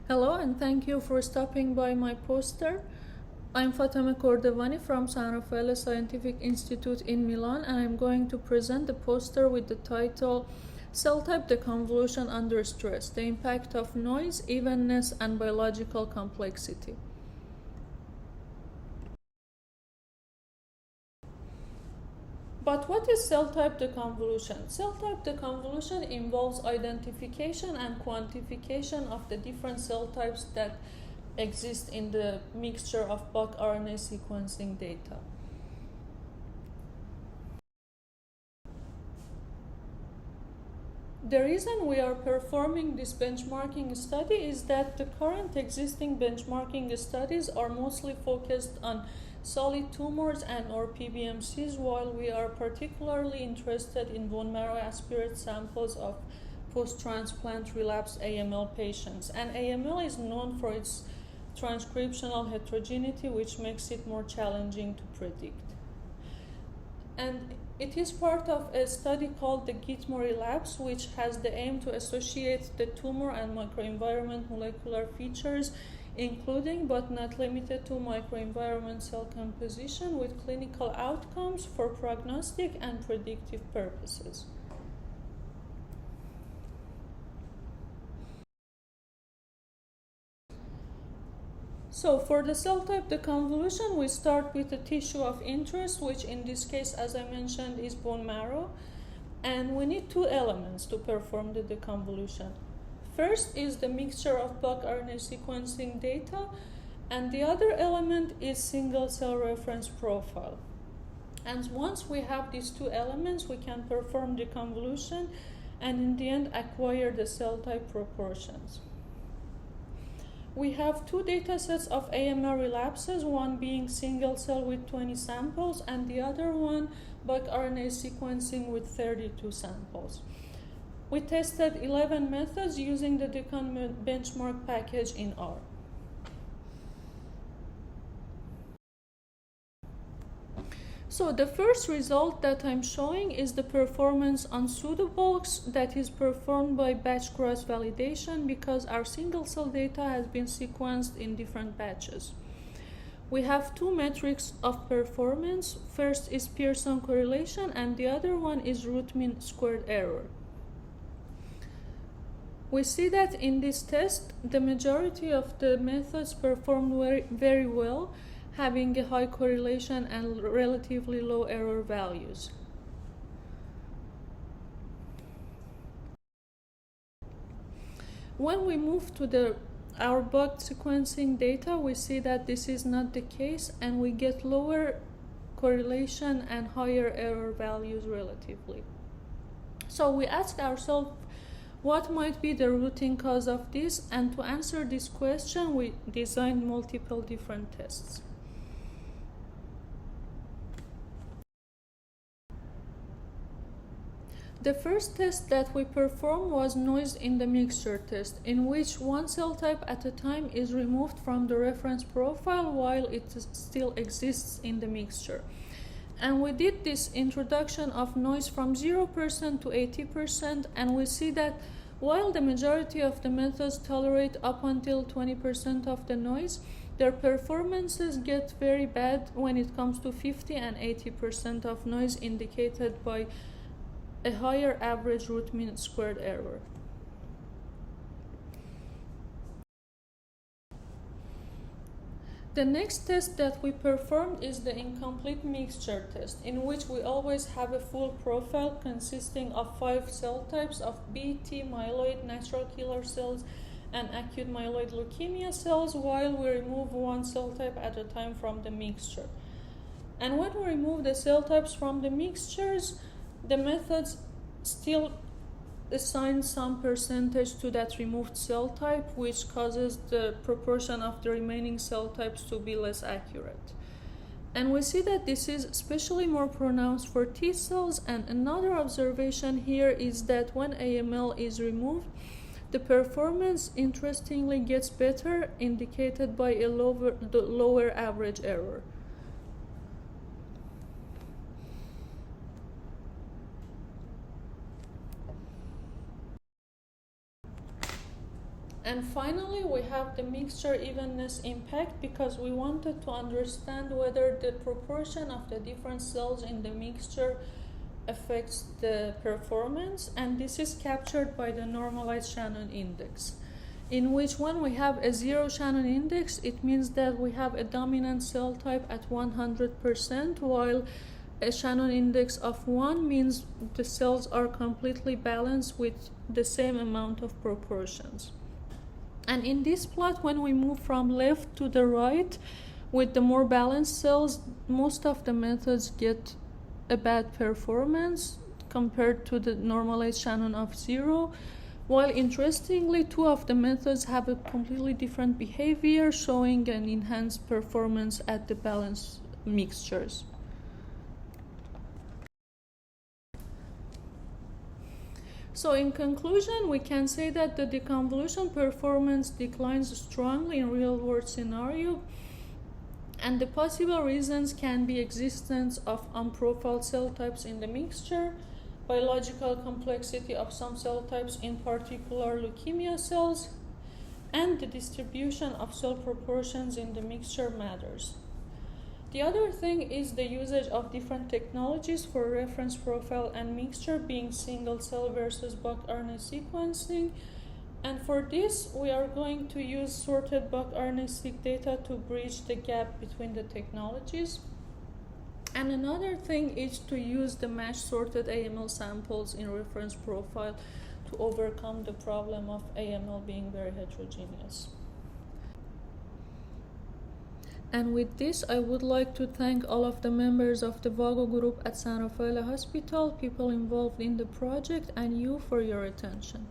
Hello and thank you for stopping by my poster. I'm Fatemeh Kordevani from San Raffaele Scientific Institute in Milan, and I'm going to present the poster with the title Cell Type Deconvolution Under Stress, the Impact of Noise, Evenness, and Biological Complexity. But what is cell type deconvolution? Cell type deconvolution involves identification and quantification of the different cell types that exist in the mixture of bulk RNA sequencing data. The reason we are performing this benchmarking study is that the current existing benchmarking studies are mostly focused on solid tumors and or PBMCs, while we are particularly interested in bone marrow aspirate samples of post-transplant relapsed AML patients. And AML is known for its transcriptional heterogeneity, which makes it more challenging to predict. And it is part of a study called the Gitmore Labs, which has the aim to associate the tumor and microenvironment molecular features, including but not limited to microenvironment cell composition, with clinical outcomes for prognostic and predictive purposes. So for the cell type deconvolution, we start with the tissue of interest, which in this case, as I mentioned, is bone marrow. And we need two elements to perform the deconvolution. First is the mixture of bulk RNA sequencing data, and the other element is single cell reference profile. And once we have these two elements, we can perform deconvolution and in the end acquire the cell type proportions. We have two data sets of AML relapses, one being single cell with 20 samples and the other one bulk RNA sequencing with 32 samples. We tested 11 methods using the Decon benchmark package in R. So the first result that I'm showing is the performance on pseudobulks that is performed by batch cross validation, because our single cell data has been sequenced in different batches. We have two metrics of performance. First is Pearson correlation and the other one is root mean squared error. We see that in this test, the majority of the methods performed very well, having a high correlation and relatively low error values. When we move to our bulk sequencing data, we see that this is not the case, and we get lower correlation and higher error values relatively. So we ask ourselves, what might be the rooting cause of this? And to answer this question, we designed multiple different tests. The first test that we performed was noise in the mixture test, in which one cell type at a time is removed from the reference profile while it still exists in the mixture. And we did this introduction of noise from 0% to 80%, and we see that while the majority of the methods tolerate up until 20% of the noise, their performances get very bad when it comes to 50 and 80% of noise, indicated by a higher average root mean squared error. The next test that we performed is the incomplete mixture test, in which we always have a full profile consisting of 5 cell types of B, T, myeloid, natural killer cells, and acute myeloid leukemia cells, while we remove one cell type at a time from the mixture. And when we remove the cell types from the mixtures, the methods still assign some percentage to that removed cell type, which causes the proportion of the remaining cell types to be less accurate. And we see that this is especially more pronounced for T cells. And another observation here is that when AML is removed, the performance interestingly gets better, indicated by a lower average error. And finally, we have the mixture evenness impact, because we wanted to understand whether the proportion of the different cells in the mixture affects the performance, and this is captured by the normalized Shannon index, in which when we have a 0 Shannon index, it means that we have a dominant cell type at 100%, while a Shannon index of 1 means the cells are completely balanced with the same amount of proportions. And in this plot, when we move from left to the right with the more balanced cells, most of the methods get a bad performance compared to the normalized Shannon of 0, while interestingly, 2 of the methods have a completely different behavior, showing an enhanced performance at the balanced mixtures. So in conclusion, we can say that the deconvolution performance declines strongly in real-world scenario, and the possible reasons can be existence of unprofiled cell types in the mixture, biological complexity of some cell types, in particular leukemia cells, and the distribution of cell proportions in the mixture matters. The other thing is the usage of different technologies for reference profile and mixture, being single cell versus bulk RNA sequencing. And for this, we are going to use sorted bulk RNA-seq data to bridge the gap between the technologies. And another thing is to use the matched sorted AML samples in reference profile to overcome the problem of AML being very heterogeneous. And with this, I would like to thank all of the members of the VAGO group at San Rafael Hospital, people involved in the project, and you for your attention.